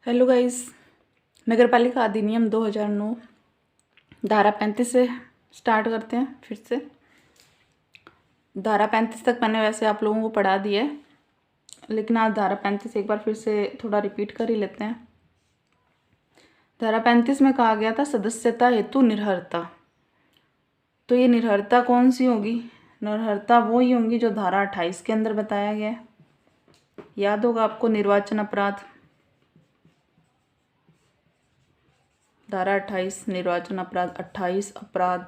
Hello guys. नगर पालिका अधिनियम 2009 धारा 35 से स्टार्ट करते हैं। फिर से धारा 35 तक मैंने वैसे आप लोगों को पढ़ा दिया है, लेकिन आज धारा 35 एक बार फिर से थोड़ा रिपीट कर ही लेते हैं। धारा 35 में कहा गया था सदस्यता हेतु निर्भरता। तो ये निर्भरता कौन सी होगी? निर्भरता वो ही होंगी जो धारा 28 के अंदर बताया गया है। याद होगा आपको निर्वाचन अपराध, धारा 28 निर्वाचन अपराध 28 अपराध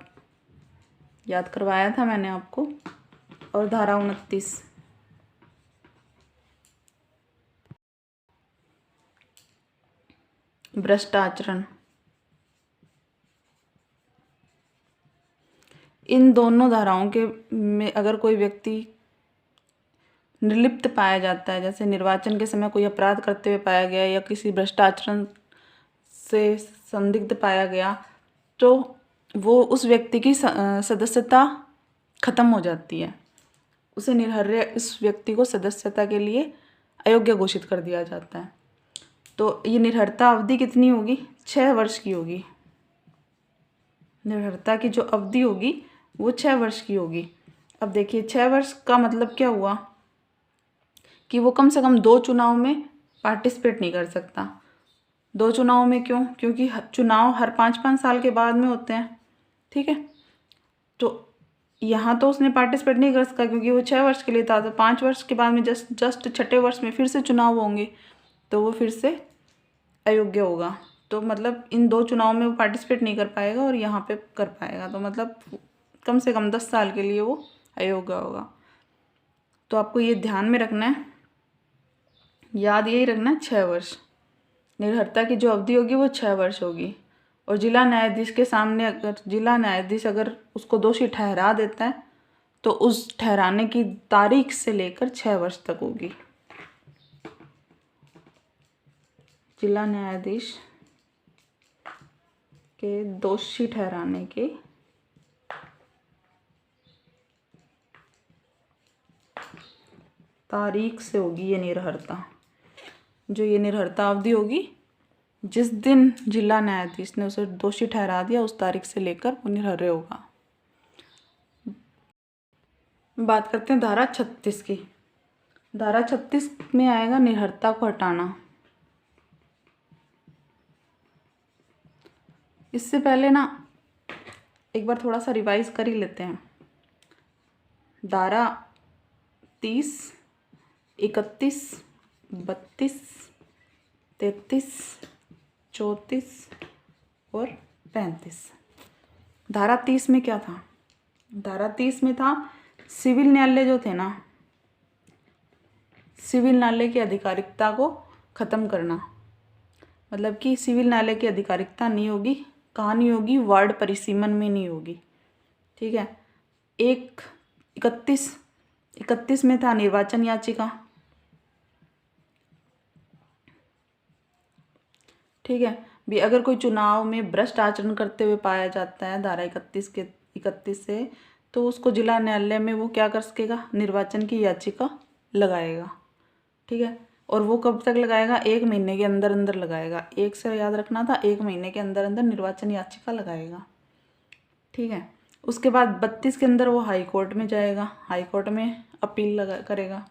याद करवाया था मैंने आपको। और धारा 29 भ्रष्ट आचरण। इन दोनों धाराओं के में अगर कोई व्यक्ति निर्लिप्त पाया जाता है, जैसे निर्वाचन के समय कोई अपराध करते हुए पाया गया या किसी भ्रष्ट आचरण से संदिग्ध पाया गया, तो वो उस व्यक्ति की सदस्यता खत्म हो जाती है। उसे निर्हर्य इस व्यक्ति को सदस्यता के लिए अयोग्य घोषित कर दिया जाता है। तो ये निर्भरता अवधि कितनी होगी? 6 वर्ष की होगी। निर्भरता की जो अवधि होगी वो 6 वर्ष की होगी। अब देखिए 6 वर्ष का मतलब क्या हुआ कि वो कम से कम 2 चुनाव में पार्टिसिपेट नहीं कर सकता। 2 चुनाव में क्यों? क्योंकि चुनाव हर 5-5 साल के बाद में होते हैं। ठीक है, तो यहाँ तो उसने पार्टिसिपेट नहीं कर सका क्योंकि वो 6 वर्ष के लिए था। तो 5 वर्ष के बाद में जस्ट छठे वर्ष में फिर से चुनाव होंगे, तो वो फिर से अयोग्य होगा। तो मतलब इन 2 चुनाव में वो पार्टिसिपेट नहीं कर पाएगा और यहाँ पे कर पाएगा। तो मतलब कम से कम 10 साल के लिए वो अयोग्य होगा। तो आपको ये ध्यान में रखना है, याद यही रखना है, 6 वर्ष निर्भरता की जो अवधि होगी वो 6 वर्ष होगी। और जिला न्यायाधीश के सामने अगर जिला न्यायाधीश अगर उसको दोषी ठहरा देता है तो उस ठहराने की तारीख से लेकर 6 वर्ष तक होगी। जिला न्यायाधीश के दोषी ठहराने के तारीख से होगी ये निर्भरता। जो ये निर्भरता अवधि होगी, जिस दिन जिला न्यायाधीश ने उसे दोषी ठहरा दिया उस तारीख से लेकर वो निर्भर्य होगा। बात करते हैं धारा 36 की। धारा 36 में आएगा निर्भरता को हटाना। इससे पहले ना एक बार थोड़ा सा रिवाइज कर ही लेते हैं। धारा 30, 31, 32, 33, 34 और 35। धारा 30 में क्या था? धारा 30 में था सिविल न्यायालय जो थे ना, सिविल न्यायालय की आधिकारिकता को ख़त्म करना। मतलब कि सिविल न्यायालय की आधिकारिकता नहीं होगी। कहाँ नहीं होगी? वार्ड परिसीमन में नहीं होगी। ठीक है। 31 में था निर्वाचन याचिका। ठीक है भी, अगर कोई चुनाव में भ्रष्ट आचरण करते हुए पाया जाता है धारा 31 से, तो उसको जिला न्यायालय में वो क्या कर सकेगा? निर्वाचन की याचिका लगाएगा। ठीक है, और वो कब तक लगाएगा? 1 महीने के अंदर अंदर लगाएगा। 1 से याद रखना था, 1 महीने के अंदर अंदर निर्वाचन याचिका लगाएगा। ठीक है, उसके बाद 32 के अंदर वो हाई कोर्ट में जाएगा, हाई कोर्ट में अपील करेगा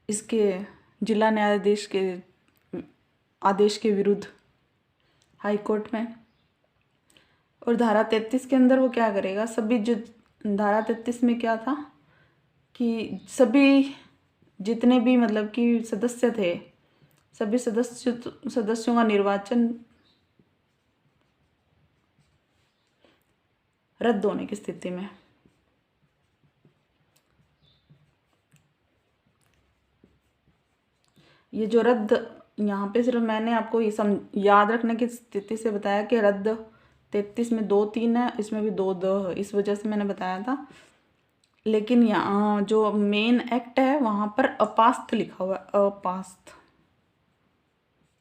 इसके जिला न्यायाधीश के आदेश के विरुद्ध हाई कोर्ट में। और धारा 33 के अंदर वो क्या करेगा? सभी जो धारा 33 में क्या था कि सभी जितने भी मतलब कि सदस्य थे, सभी सदस्यों का निर्वाचन रद्द होने की स्थिति में, ये जो रद्द, यहाँ पे सिर्फ मैंने आपको ये याद रखने की स्थिति से बताया कि रद्द 33 में 2 3 है, इसमें भी 2 2 है, इस वजह से मैंने बताया था। लेकिन यहाँ जो मेन एक्ट है वहाँ पर अपास्त लिखा हुआ है, अपास्त।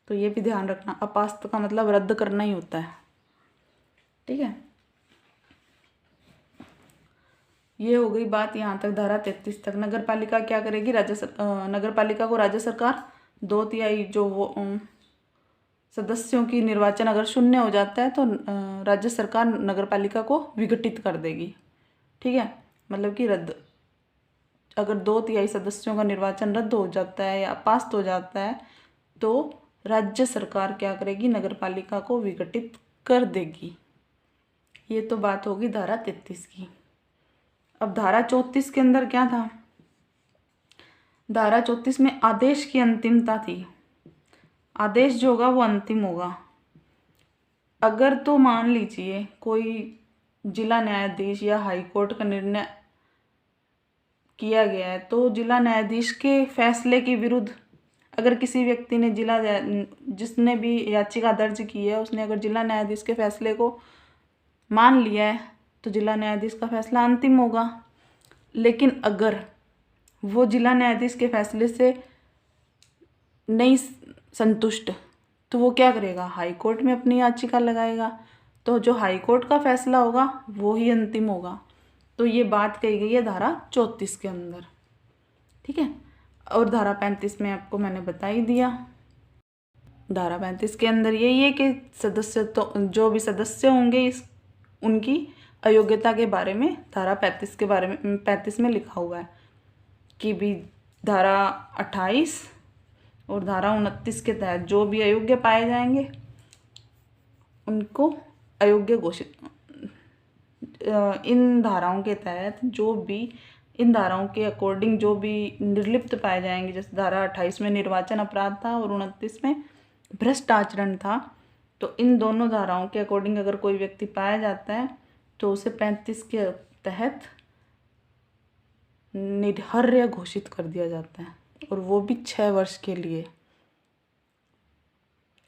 तो ये भी ध्यान रखना, अपास्त का मतलब रद्द करना ही होता है। ठीक है, ये हो गई बात यहाँ तक धारा 33 तक। नगर पालिका क्या करेगी? नगर पालिका को राज्य सरकार 2/3 जो वो सदस्यों की निर्वाचन अगर शून्य हो जाता है तो राज्य सरकार नगर पालिका को विघटित कर देगी। ठीक है, मतलब कि रद्द, अगर 2/3 सदस्यों का निर्वाचन रद्द हो जाता है या पास हो जाता है तो राज्य सरकार क्या करेगी, नगर पालिका को विघटित कर देगी। ये तो बात होगी धारा 33 की। अब धारा 34 के अंदर क्या था, धारा 34 में आदेश की अंतिमता थी। आदेश जो होगा वो अंतिम होगा। अगर तो मान लीजिए कोई जिला न्यायाधीश या हाई कोर्ट का निर्णय किया गया है तो जिला न्यायाधीश के फैसले के विरुद्ध अगर किसी व्यक्ति ने जिसने भी याचिका दर्ज की है उसने अगर जिला न्यायाधीश के फैसले को मान लिया है तो जिला न्यायाधीश का फैसला अंतिम होगा। लेकिन अगर वो जिला न्यायाधीश के फैसले से नहीं संतुष्ट तो वो क्या करेगा, हाई कोर्ट में अपनी याचिका लगाएगा। तो जो हाई कोर्ट का फैसला होगा वो ही अंतिम होगा। तो ये बात कही गई है धारा 34 के अंदर। ठीक है, और धारा 35 में आपको मैंने बता ही दिया। धारा 35 के अंदर यही है कि सदस्य तो जो भी सदस्य होंगे उनकी अयोग्यता के बारे में धारा 35 के बारे में 35 में लिखा हुआ है कि भी धारा 28 और धारा 29 के तहत जो भी अयोग्य पाए जाएंगे उनको अयोग्य घोषित, इन धाराओं के तहत जो भी इन धाराओं के अकॉर्डिंग जो भी निर्लिप्त पाए जाएंगे, जैसे धारा 28 में निर्वाचन अपराध था और 29 में भ्रष्ट आचरण था, तो इन दोनों धाराओं के अकॉर्डिंग अगर कोई व्यक्ति पाया जाता है तो उसे 35 के तहत निर्हर्य घोषित कर दिया जाता है, और वो भी 6 वर्ष के लिए।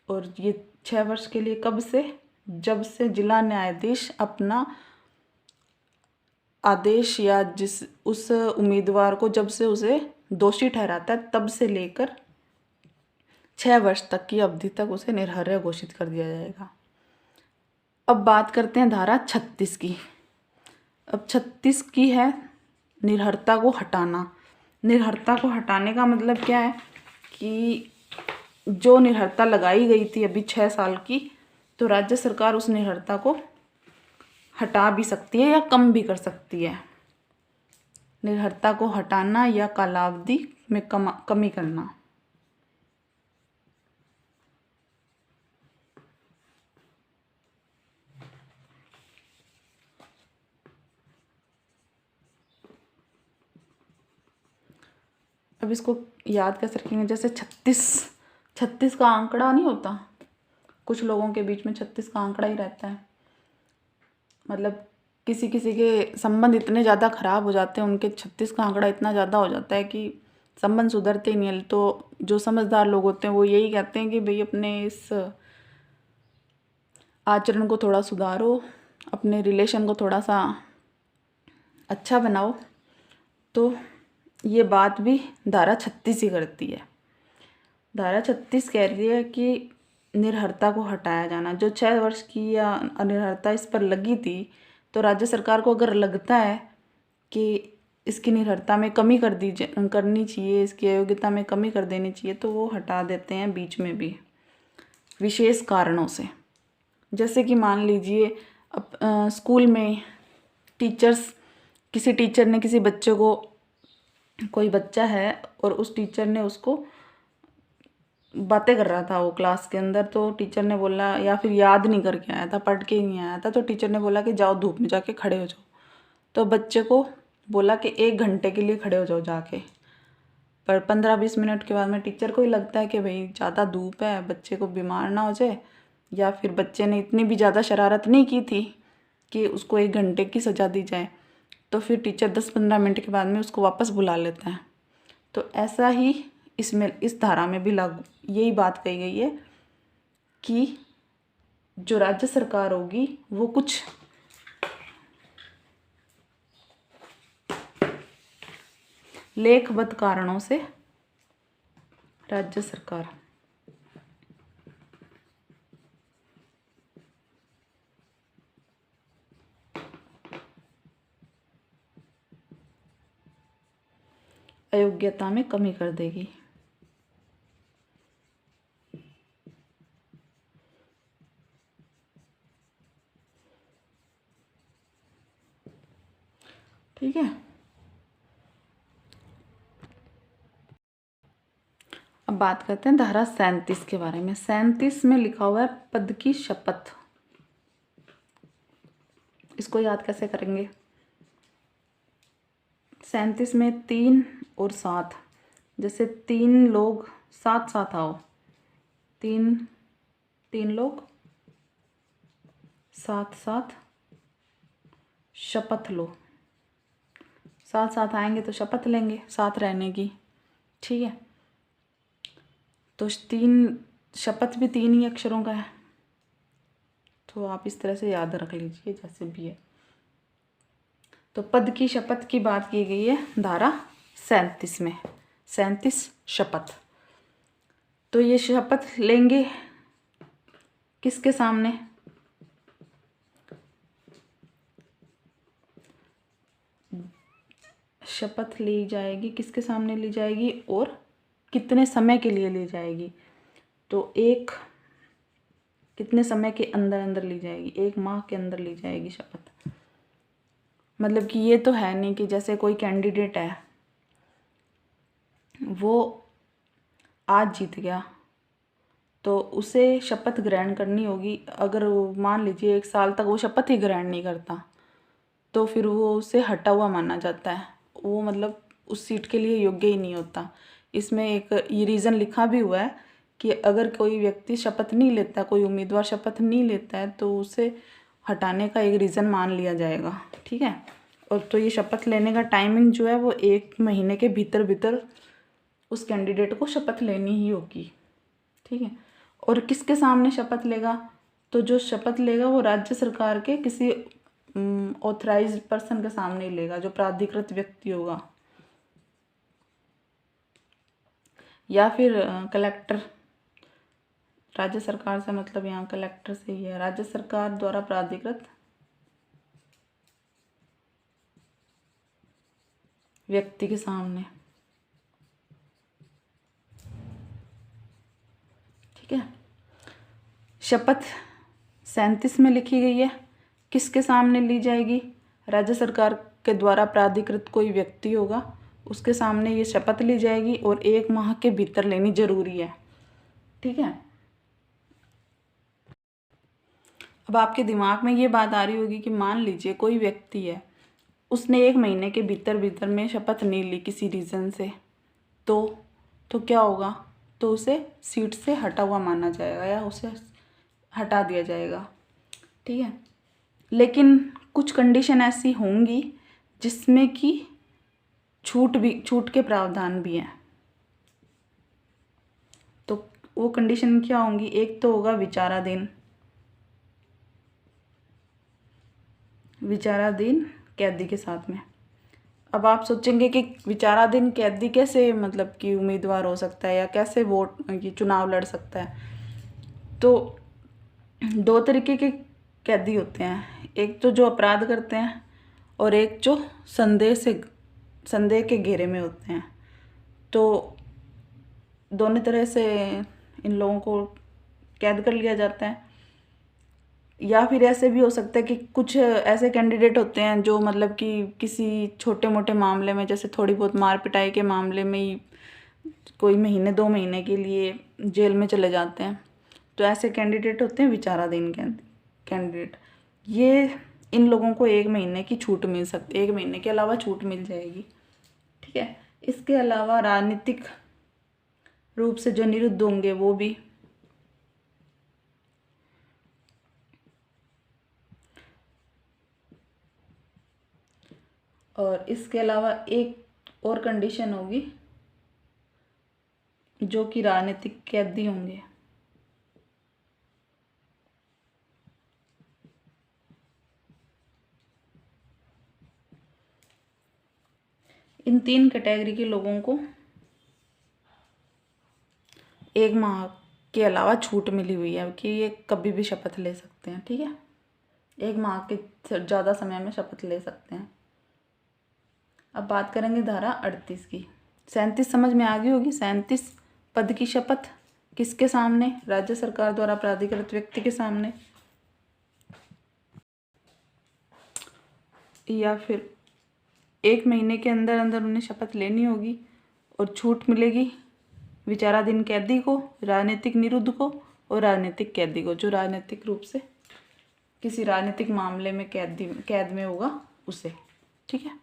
और ये 6 वर्ष के लिए कब से, जब से जिला न्यायाधीश अपना आदेश या जिस उस उम्मीदवार को जब से उसे दोषी ठहराता है तब से लेकर 6 वर्ष तक की अवधि तक उसे निर्हर्य घोषित कर दिया जाएगा। अब बात करते हैं धारा 36 की। अब 36 की है निर्हरता को हटाना। निर्हरता को हटाने का मतलब क्या है कि जो निर्हरता लगाई गई थी अभी 6 साल की, तो राज्य सरकार उस निर्हरता को हटा भी सकती है या कम भी कर सकती है। निर्हरता को हटाना या कालावधि में कमी करना। अब इसको याद कैसे रखेंगे, जैसे 36 का आंकड़ा नहीं होता, कुछ लोगों के बीच में 36 का आंकड़ा ही रहता है। मतलब किसी किसी के संबंध इतने ज़्यादा ख़राब हो जाते हैं, उनके 36 का आंकड़ा इतना ज़्यादा हो जाता है कि संबंध सुधरते ही नहीं है। तो जो समझदार लोग होते हैं वो यही कहते हैं कि भाई अपने इस आचरण को थोड़ा सुधारो, अपने रिलेशन को थोड़ा सा अच्छा बनाओ। तो ये बात भी धारा 36 ही करती है। धारा 36 कह रही है कि निर्हरता को हटाया जाना। जो 6 वर्ष की या अनिर्हरता इस पर लगी थी, तो राज्य सरकार को अगर लगता है कि इसकी निर्हरता में कमी करनी चाहिए, इसकी अयोग्यता में कमी कर देनी चाहिए, तो वो हटा देते हैं बीच में भी विशेष कारणों से। जैसे कि मान लीजिए अब स्कूल में किसी टीचर ने किसी बच्चे को, कोई बच्चा है और उस टीचर ने उसको बातें कर रहा था वो क्लास के अंदर, तो टीचर ने बोला, या फिर याद नहीं करके आया था, पढ़ के ही नहीं आया था, तो टीचर ने बोला कि जाओ धूप में जाके खड़े हो जाओ। तो बच्चे को बोला कि 1 घंटे के लिए खड़े हो जाओ जाके। पर 15-20 मिनट के बाद में टीचर को ही लगता है कि भाई ज़्यादा धूप है, बच्चे को बीमार ना हो जाए, या फिर बच्चे ने इतनी भी ज़्यादा शरारत नहीं की थी कि उसको 1 घंटे की सज़ा दी जाए, तो फिर टीचर 10-15 मिनट के बाद में उसको वापस बुला लेता है। तो ऐसा ही इसमें इस धारा में भी लागू यही बात कही गई है कि जो राज्य सरकार होगी वो कुछ लेखबद्ध कारणों से राज्य सरकार अयोग्यता में कमी कर देगी। ठीक है। अब बात करते हैं धारा 37 के बारे में। 37 में लिखा हुआ है पद की शपथ। इसको याद कैसे करेंगे? 37 में 3 और 7, जैसे 3 लोग साथ साथ आओ, 3 लोग साथ साथ शपथ लो। साथ साथ आएंगे तो शपथ लेंगे साथ रहने की, ठीक है। तो 3 शपथ भी 3 ही अक्षरों का है, तो आप इस तरह से याद रख लीजिए जैसे भी है। तो पद की शपथ की बात की गई है धारा 37 में। 37 शपथ। तो ये शपथ लेंगे किसके सामने? शपथ ली जाएगी किसके सामने ली जाएगी और कितने समय के लिए ली जाएगी? तो कितने समय के अंदर अंदर ली जाएगी? 1 माह के अंदर ली जाएगी शपथ। मतलब कि ये तो है नहीं कि जैसे कोई कैंडिडेट है वो आज जीत गया तो उसे शपथ ग्रहण करनी होगी। अगर मान लीजिए 1 साल तक वो शपथ ही ग्रहण नहीं करता तो फिर वो उसे हटा हुआ माना जाता है, वो मतलब उस सीट के लिए योग्य ही नहीं होता। इसमें एक ये रीज़न लिखा भी हुआ है कि अगर कोई व्यक्ति शपथ नहीं लेता, कोई उम्मीदवार शपथ नहीं लेता है तो उसे हटाने का एक रीज़न मान लिया जाएगा, ठीक है। और तो ये शपथ लेने का टाइमिंग जो है वो 1 महीने के भीतर भीतर उस कैंडिडेट को शपथ लेनी ही होगी, ठीक है। और किसके सामने शपथ लेगा? तो जो शपथ लेगा वो राज्य सरकार के किसी ऑथराइज्ड पर्सन के सामने ही लेगा, जो प्राधिकृत व्यक्ति होगा, या फिर कलेक्टर। राज्य सरकार से मतलब यहाँ कलेक्टर से ही है। राज्य सरकार द्वारा प्राधिकृत व्यक्ति के सामने, ठीक है। शपथ 37 में लिखी गई है किसके सामने ली जाएगी? राज्य सरकार के द्वारा प्राधिकृत कोई व्यक्ति होगा उसके सामने ये शपथ ली जाएगी और 1 माह के भीतर लेनी जरूरी है, ठीक है। अब आपके दिमाग में ये बात आ रही होगी कि मान लीजिए कोई व्यक्ति है, उसने 1 महीने के भीतर भीतर में शपथ नहीं ली किसी रीज़न से, तो क्या होगा? तो उसे सीट से हटा हुआ माना जाएगा या उसे हटा दिया जाएगा, ठीक है। लेकिन कुछ कंडीशन ऐसी होंगी जिसमें कि छूट के प्रावधान भी हैं। तो वो कंडीशन क्या होंगी? एक तो होगा विचाराधीन कैदी के साथ में। अब आप सोचेंगे कि विचाराधीन कैदी कैसे मतलब कि उम्मीदवार हो सकता है या कैसे ये चुनाव लड़ सकता है? तो 2 तरीके के कैदी होते हैं, एक तो जो अपराध करते हैं और एक जो संदेह के घेरे में होते हैं। तो दोनों तरह से इन लोगों को कैद कर लिया जाता है। या फिर ऐसे भी हो सकता है कि कुछ ऐसे कैंडिडेट होते हैं जो मतलब कि किसी छोटे मोटे मामले में, जैसे थोड़ी बहुत मार पिटाई के मामले में ही कोई 1-2 महीने के लिए जेल में चले जाते हैं। तो ऐसे कैंडिडेट होते हैं विचाराधीन कैंडिडेट। ये इन लोगों को 1 महीने की छूट मिल सकती है, 1 महीने के अलावा छूट मिल जाएगी, ठीक है। इसके अलावा राजनीतिक रूप से जो निरुद्ध होंगे वो भी, और इसके अलावा एक और कंडीशन होगी जो कि राजनीतिक कैदी होंगे। इन 3 कैटेगरी के लोगों को 1 माह के अलावा छूट मिली हुई है कि ये कभी भी शपथ ले सकते हैं, ठीक है। 1 माह के ज़्यादा समय में शपथ ले सकते हैं। अब बात करेंगे धारा 38 की। 37 समझ में आ गई होगी। 37 पद की शपथ किसके सामने? राज्य सरकार द्वारा प्राधिकृत व्यक्ति के सामने या फिर 1 महीने के अंदर अंदर उन्हें शपथ लेनी होगी और छूट मिलेगी विचाराधीन कैदी को, राजनीतिक निरुद्ध को और राजनीतिक कैदी को, जो राजनीतिक रूप से किसी राजनीतिक मामले में कैद में होगा उसे। ठीक है।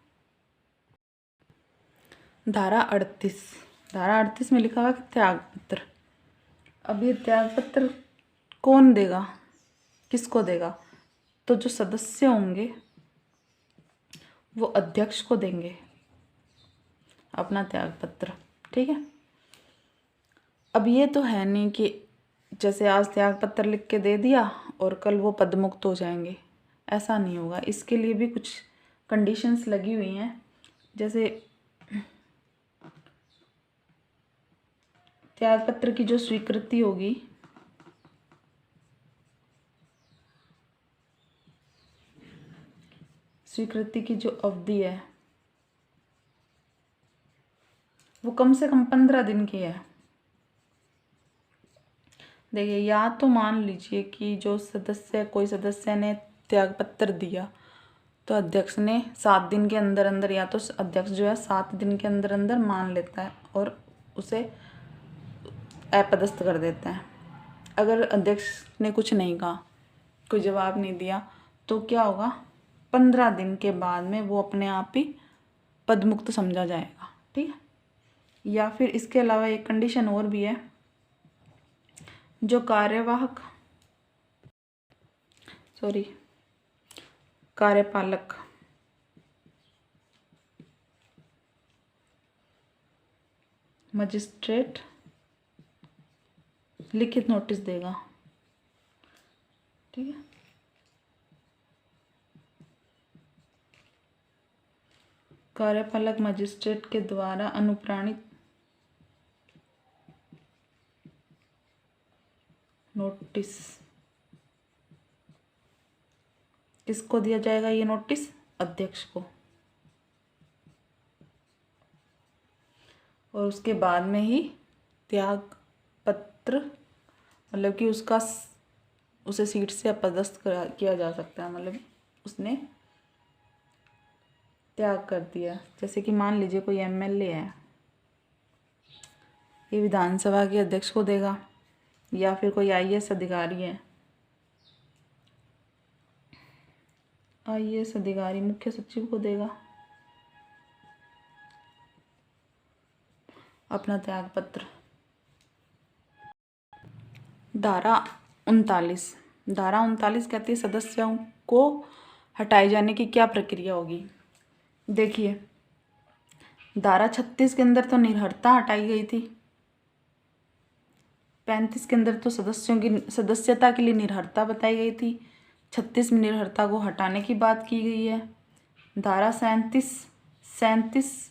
धारा 38 में लिखा हुआ कि त्यागपत्र। अब ये त्यागपत्र कौन देगा, किसको देगा? तो जो सदस्य होंगे वो अध्यक्ष को देंगे अपना त्यागपत्र। ठीक है। अब ये तो है नहीं कि जैसे आज त्यागपत्र लिख के दे दिया और कल वो पदमुक्त हो जाएंगे, ऐसा नहीं होगा। इसके लिए भी कुछ कंडीशंस लगी हुई हैं। जैसे त्यागपत्र की जो स्वीकृति होगी, स्वीकृति की जो अवधि है वो कम से कम 15 दिन की है। देखिए, या तो मान लीजिए कि जो कोई सदस्य ने त्यागपत्र दिया तो अध्यक्ष ने 7 दिन के अंदर अंदर, या तो अध्यक्ष जो है 7 दिन के अंदर अंदर मान लेता है और उसे अपदस्थ कर देता है। अगर अध्यक्ष ने कुछ नहीं कहा, कोई जवाब नहीं दिया, तो क्या होगा, 15 दिन के बाद में वो अपने आप ही पदमुक्त समझा जाएगा। ठीक है। या फिर इसके अलावा एक कंडीशन और भी है, जो कार्यपालक मजिस्ट्रेट लिखित नोटिस देगा। ठीक है। कार्यपालक मजिस्ट्रेट के द्वारा अनुप्राणित नोटिस, किसको दिया जाएगा ये नोटिस? अध्यक्ष को। और उसके बाद में ही त्याग पत्र, मतलब कि उसे सीट से अपदस्थ किया जा सकता है, मतलब उसने त्याग कर दिया। जैसे कि मान लीजिए कोई एमएलए है, ये विधानसभा के अध्यक्ष को देगा, या फिर कोई आईएएस अधिकारी है, आईएएस अधिकारी मुख्य सचिव को देगा अपना त्यागपत्र। धारा 39 कहती है सदस्यों को हटाए जाने की क्या प्रक्रिया होगी। देखिए, धारा 36 के अंदर तो निर्भरता हटाई गई थी, 35 के अंदर तो सदस्यों की सदस्यता के लिए निर्भरता बताई गई थी, 36 में निर्भरता को हटाने की बात की गई है। धारा 37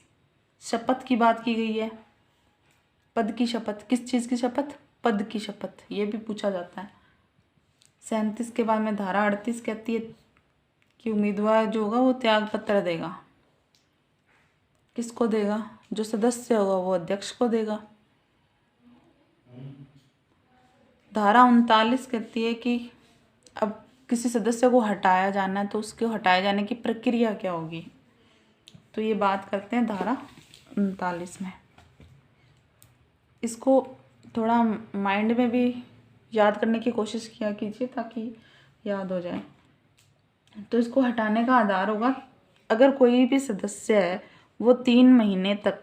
शपथ की बात की गई है। पद की शपथ, किस चीज़ की शपथ? पद की शपथ, ये भी पूछा जाता है। 37 के बाद में धारा 38 कहती है कि उम्मीदवार जो होगा वो त्यागपत्र देगा। किसको देगा? जो सदस्य होगा वो अध्यक्ष को देगा। धारा 39 कहती है कि अब किसी सदस्य को हटाया जाना है तो उसके हटाए जाने की प्रक्रिया क्या होगी। तो ये बात करते हैं धारा 39 में। इसको थोड़ा माइंड में भी याद करने की कोशिश किया कीजिए ताकि याद हो जाए। तो इसको हटाने का आधार होगा, अगर कोई भी सदस्य है वो 3 महीने तक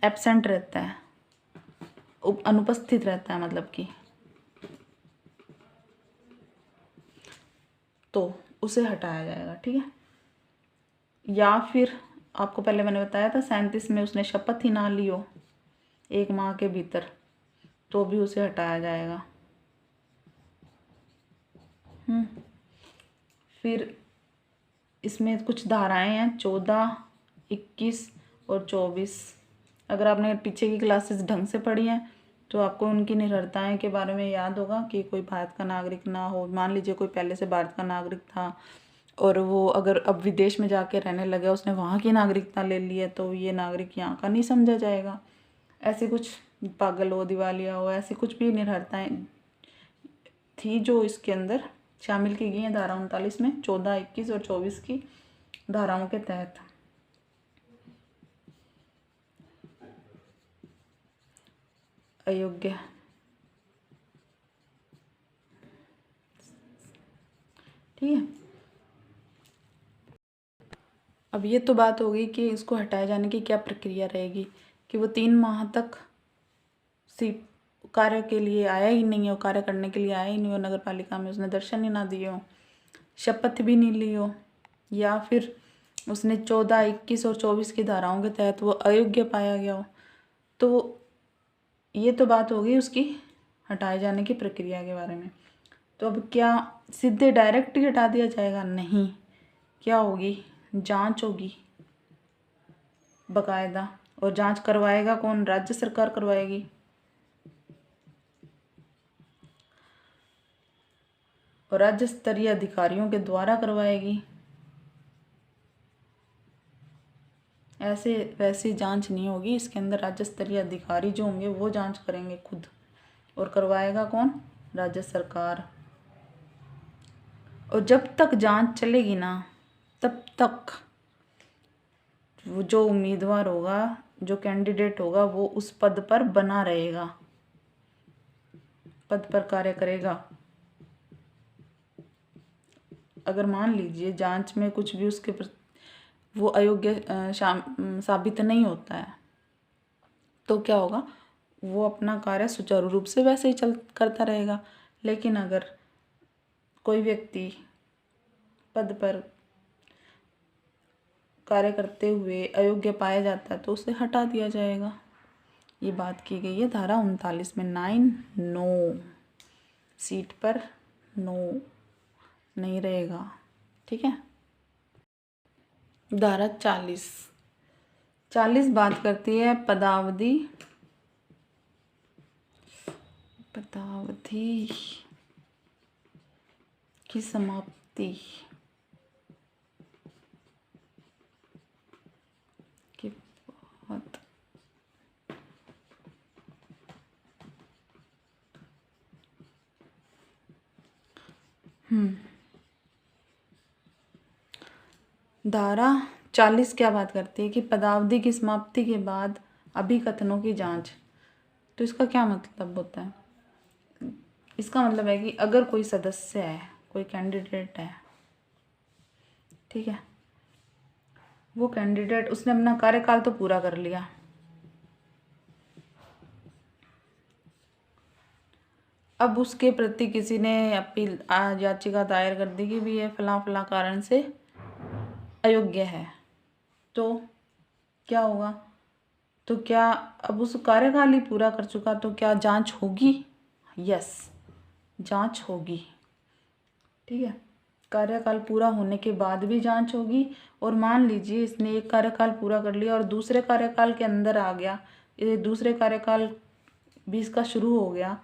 एब्सेंट रहता है, अनुपस्थित रहता है, मतलब कि, तो उसे हटाया जाएगा। ठीक है। या फिर आपको पहले मैंने बताया था 37 में उसने शपथ ही ना ली हो 1 माह के भीतर, तो भी उसे हटाया जाएगा। फिर इसमें कुछ धाराएं हैं 14, 21 और 24। अगर आपने पीछे की क्लासेस ढंग से पढ़ी हैं तो आपको उनकी निर्भरताएं के बारे में याद होगा कि कोई भारत का नागरिक ना हो। मान लीजिए कोई पहले से भारत का नागरिक था और वो अगर अब विदेश में जाके रहने लगा, उसने वहाँ की नागरिकता ले ली है, तो ये नागरिक यहाँ का नहीं समझा जाएगा। ऐसे कुछ पागल हो, दिवालिया हो, ऐसी कुछ भी निर्भरताएं थी जो इसके अंदर शामिल की गई हैं धारा 39 में, 14, 21 और 24 की धाराओं के तहत। अयोग्य। ठीक है, अब ये तो बात हो गई कि इसको हटाए जाने की क्या प्रक्रिया रहेगी, कि वो 3 माह तक सी कार्य के लिए आया ही नहीं हो, कार्य करने के लिए आया ही नहीं हो नगर पालिका में, उसने दर्शन ही ना दिए हो, शपथ भी नहीं ली हो, या फिर उसने 14, 21 और 24 की धाराओं के तहत वो अयोग्य पाया गया हो, तो ये तो बात हो गई उसकी हटाए जाने की प्रक्रिया के बारे में। तो अब क्या सीधे डायरेक्ट ही हटा दिया जाएगा? नहीं, क्या होगी, जांच होगी बकायदा। और जांच करवाएगा कौन? राज्य सरकार करवाएगी। और राज्य स्तरीय अधिकारियों के द्वारा करवाएगी। ऐसे वैसी जांच नहीं होगी, इसके अंदर राज्य स्तरीय अधिकारी जो होंगे वो जांच करेंगे खुद। और करवाएगा कौन? राज्य सरकार। और जब तक जांच चलेगी ना, तब तक वो जो उम्मीदवार होगा, जो कैंडिडेट होगा, वो उस पद पर बना रहेगा, पद पर कार्य करेगा। अगर मान लीजिए जांच में कुछ भी उसके वो अयोग्य साबित नहीं होता है, तो क्या होगा, वो अपना कार्य सुचारू रूप से वैसे ही करता रहेगा। लेकिन अगर कोई व्यक्ति पद पर कार्य करते हुए अयोग्य पाया जाता है तो उसे हटा दिया जाएगा। ये बात की गई है धारा 39 में। 9 नो, सीट पर नो नहीं रहेगा। ठीक है, धारा 40 बात करती है पदावधि की समाप्ति के बाद। धारा 40 क्या बात करती है कि पदावधि की समाप्ति के बाद अभिकथनों की जांच। तो इसका क्या मतलब होता है? इसका मतलब है कि अगर कोई सदस्य है, कोई कैंडिडेट है, ठीक है, वो कैंडिडेट उसने अपना कार्यकाल तो पूरा कर लिया, अब उसके प्रति किसी ने अपील याचिका दायर कर दी कि भी ये फलां फलां कारण से अयोग्य है, तो क्या होगा? तो क्या अब उस कार्यकाल ही पूरा कर चुका, तो क्या जांच होगी? यस, जांच होगी। ठीक है, कार्यकाल पूरा होने के बाद भी जांच होगी। और मान लीजिए इसने एक कार्यकाल पूरा कर लिया और दूसरे कार्यकाल के अंदर आ गया, ये दूसरे कार्यकाल भी इसका शुरू हो गया,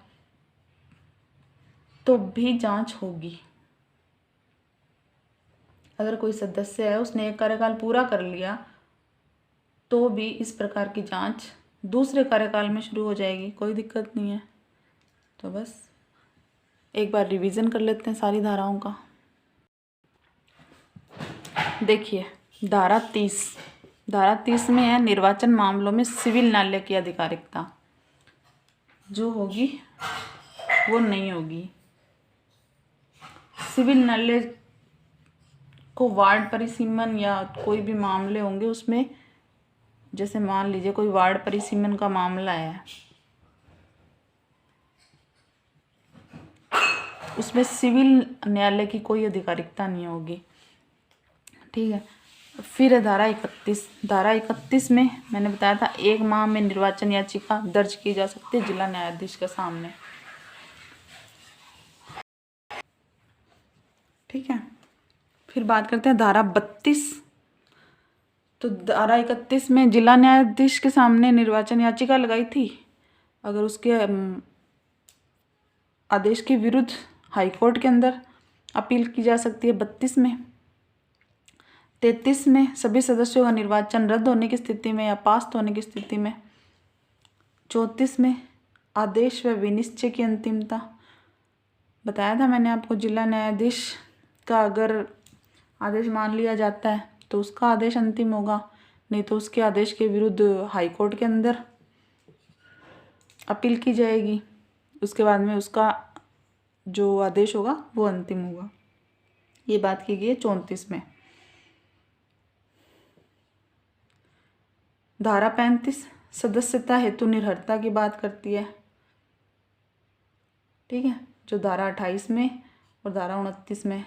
तो भी जांच होगी। अगर कोई सदस्य है उसने एक कार्यकाल पूरा कर लिया तो भी इस प्रकार की जांच दूसरे कार्यकाल में शुरू हो जाएगी, कोई दिक्कत नहीं है। तो बस एक बार रिवीजन कर लेते हैं सारी धाराओं का। देखिए धारा 30 में है निर्वाचन मामलों में सिविल न्यायालय की आधिकारिकता जो होगी वो नहीं होगी। सिविल न्यायालय को वार्ड परिसीमन या कोई भी मामले होंगे उसमें, जैसे मान लीजिए कोई वार्ड परिसीमन का मामला है, उसमें सिविल न्यायालय की कोई आधिकारिकता नहीं होगी। ठीक है, फिर है धारा 31 में मैंने बताया था 1 माह में निर्वाचन याचिका दर्ज की जा सकती है जिला न्यायाधीश के सामने। ठीक है, फिर बात करते हैं धारा 32। तो धारा 31 में जिला न्यायाधीश के सामने निर्वाचन याचिका लगाई थी, अगर उसके आदेश के विरुद्ध हाईकोर्ट के अंदर अपील की जा सकती है 32 में। 33 में सभी सदस्यों का निर्वाचन रद्द होने की स्थिति में या पास होने की स्थिति में। 34 में आदेश व विनिश्चय की अंतिमता। बताया था मैंने आपको जिला न्यायाधीश का अगर आदेश मान लिया जाता है तो उसका आदेश अंतिम होगा, नहीं तो उसके आदेश के विरुद्ध हाईकोर्ट के अंदर अपील की जाएगी, उसके बाद में उसका जो आदेश होगा वो अंतिम होगा। ये बात की गई है 34 में। धारा 35 सदस्यता हेतु निर्भरता की बात करती है, ठीक है। जो धारा 28 में और धारा 29 में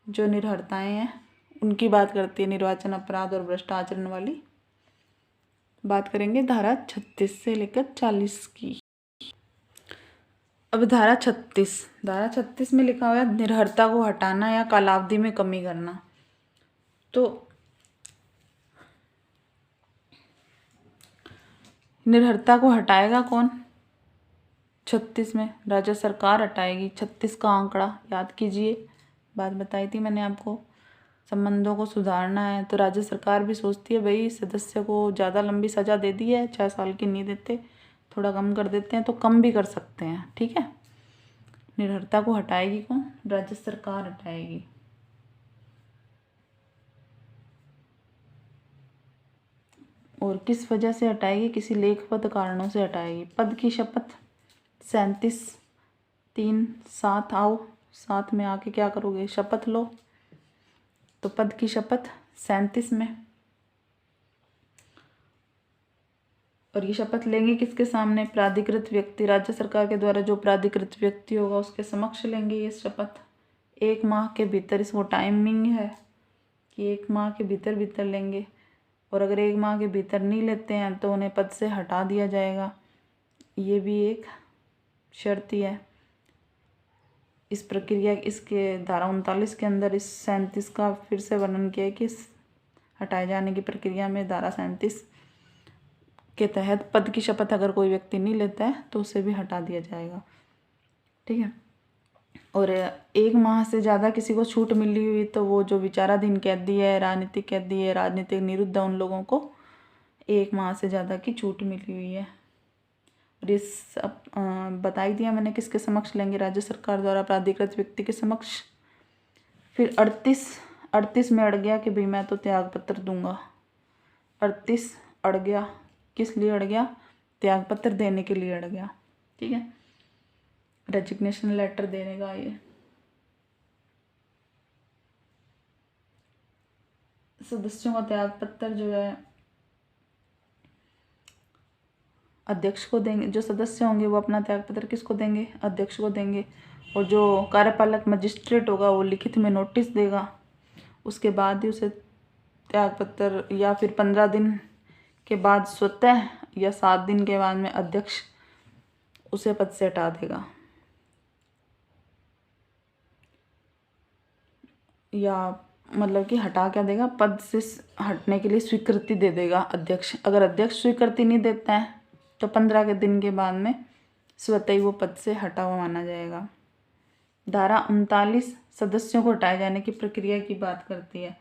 जो निर्भरताएं हैं उनकी बात करती है, निर्वाचन अपराध और भ्रष्ट आचरण वाली। बात करेंगे धारा 36 से लेकर 40 की। अब धारा 36 में लिखा हुआ है निर्भरता को हटाना या कालावधि में कमी करना। तो निर्भरता को हटाएगा कौन? 36 में राज्य सरकार हटाएगी। 36 का आंकड़ा याद कीजिए, बात बताई थी मैंने आपको। संबंधों को सुधारना है तो राज्य सरकार भी सोचती है भाई सदस्य को ज़्यादा लंबी सज़ा दे दी है, 6 साल की नहीं देते, थोड़ा कम कर देते हैं, तो कम भी कर सकते हैं, ठीक है। निर्भरता को हटाएगी कौन? राज्य सरकार हटाएगी। और किस वजह से हटाएगी? किसी लेखपद कारणों से हटाएगी। पद की शपथ 37(3)(7) आओ साथ में आके क्या करोगे? शपथ लो। तो पद की शपथ 37 में, और ये शपथ लेंगे किसके सामने? प्राधिकृत व्यक्ति, राज्य सरकार के द्वारा जो प्राधिकृत व्यक्ति होगा उसके समक्ष लेंगे ये शपथ। 1 माह के भीतर, इसको टाइमिंग है कि 1 माह के भीतर लेंगे, और अगर 1 माह के भीतर नहीं लेते हैं तो उन्हें पद से हटा दिया जाएगा। ये भी एक शर्त ही है। इस प्रक्रिया, इसके धारा 39 के अंदर इस 37 का फिर से वर्णन किया है कि हटाए जाने की प्रक्रिया में धारा 37 के तहत पद की शपथ अगर कोई व्यक्ति नहीं लेता है तो उसे भी हटा दिया जाएगा, ठीक है। और 1 माह से ज़्यादा किसी को छूट मिली हुई तो वो जो विचाराधीन कैदी है, राजनीतिक कैदी है, राजनीतिक निरुद्ध है, उन लोगों को 1 माह से ज़्यादा की छूट मिली हुई है। और इस बताई दिया मैंने किसके समक्ष लेंगे? राज्य सरकार द्वारा प्राधिकृत व्यक्ति के समक्ष। फिर 38 में अड़ गया कि भाई मैं तो त्याग पत्र दूंगा। 38 अड़ गया, किस लिए अड़ गया? त्याग पत्र देने के लिए अड़ गया, ठीक है। रेजिग्नेशन लेटर देने का ये सदस्यों का त्याग पत्र जो है अध्यक्ष को देंगे। जो सदस्य होंगे वो अपना त्याग पत्र किसको देंगे? अध्यक्ष को देंगे। और जो कार्यपालक मजिस्ट्रेट होगा वो लिखित में नोटिस देगा, उसके बाद ही उसे त्याग पत्र, या फिर 15 दिन के बाद स्वतः, या 7 दिन के बाद में अध्यक्ष उसे पद से हटा देगा, या मतलब कि हटा क्या देगा? पद से हटने के लिए स्वीकृति दे देगा अध्यक्ष। अगर अध्यक्ष स्वीकृति नहीं देता है तो 15 के दिन के बाद में स्वतः ही वो पद से हटा हुआ माना जाएगा। धारा 39 सदस्यों को हटाए जाने की प्रक्रिया की बात करती है।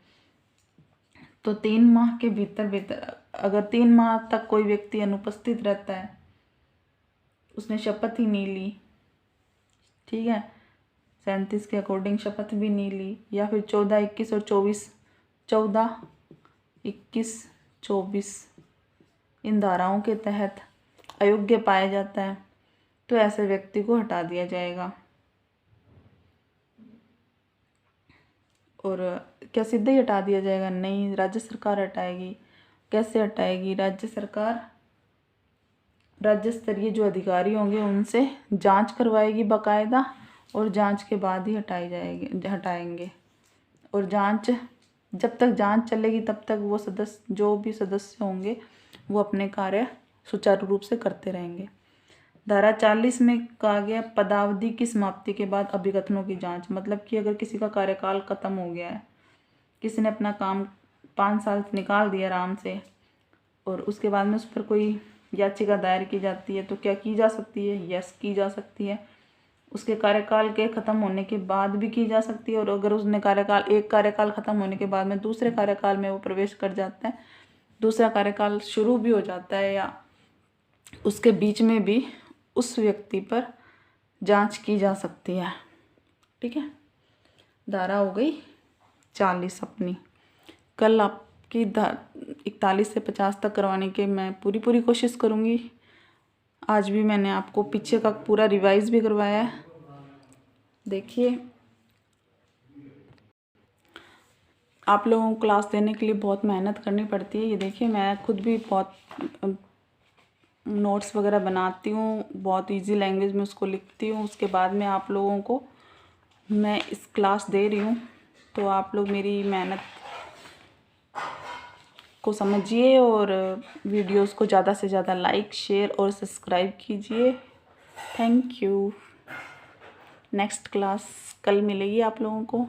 तो 3 माह के भीतर अगर 3 माह तक कोई व्यक्ति अनुपस्थित रहता है, उसने शपथ ही नहीं ली, ठीक है, 37 के अकॉर्डिंग शपथ भी नहीं ली, या फिर 14, 21 और 24, 14, 21, 24 इन धाराओं के तहत अयोग्य पाया जाता है तो ऐसे व्यक्ति को हटा दिया जाएगा। और क्या सीधे ही हटा दिया जाएगा? नहीं, राज्य सरकार हटाएगी। कैसे हटाएगी? राज्य सरकार राज्य स्तरीय जो अधिकारी होंगे उनसे जांच करवाएगी बाकायदा, और जांच के बाद ही हटाएंगे। और जांच, जब तक जांच चलेगी तब तक वो सदस्य, जो भी सदस्य होंगे वो अपने कार्य सुचारू रूप से करते रहेंगे। धारा 40 में कहा गया पदावधि की समाप्ति के बाद अभिकथनों की जांच। मतलब कि अगर किसी का कार्यकाल खत्म हो गया है, किसी ने अपना काम 5 साल निकाल दिया आराम से, और उसके बाद में उस पर कोई याचिका दायर की जाती है तो क्या की जा सकती है? यस, की जा सकती है। उसके कार्यकाल के ख़त्म होने के बाद भी की जा सकती है। और अगर उसने एक कार्यकाल ख़त्म होने के बाद में दूसरे कार्यकाल में वो प्रवेश कर जाता है, दूसरा कार्यकाल शुरू भी हो जाता है, या उसके बीच में भी उस व्यक्ति पर जांच की जा सकती है, ठीक है। धारा हो गई 40 अपनी। कल आपकी 41 से 50 तक करवाने के मैं पूरी कोशिश करूँगी। आज भी मैंने आपको पीछे का पूरा रिवाइज भी करवाया है। देखिए, आप लोगों को क्लास देने के लिए बहुत मेहनत करनी पड़ती है। ये देखिए, मैं खुद भी बहुत नोट्स वगैरह बनाती हूँ, बहुत इजी लैंग्वेज में उसको लिखती हूँ, उसके बाद में आप लोगों को मैं इस क्लास दे रही हूँ। तो आप लोग मेरी मेहनत को समझिए और वीडियोस को ज़्यादा से ज़्यादा लाइक, शेयर और सब्सक्राइब कीजिए। Thank you. नेक्स्ट क्लास कल मिलेगी आप लोगों को।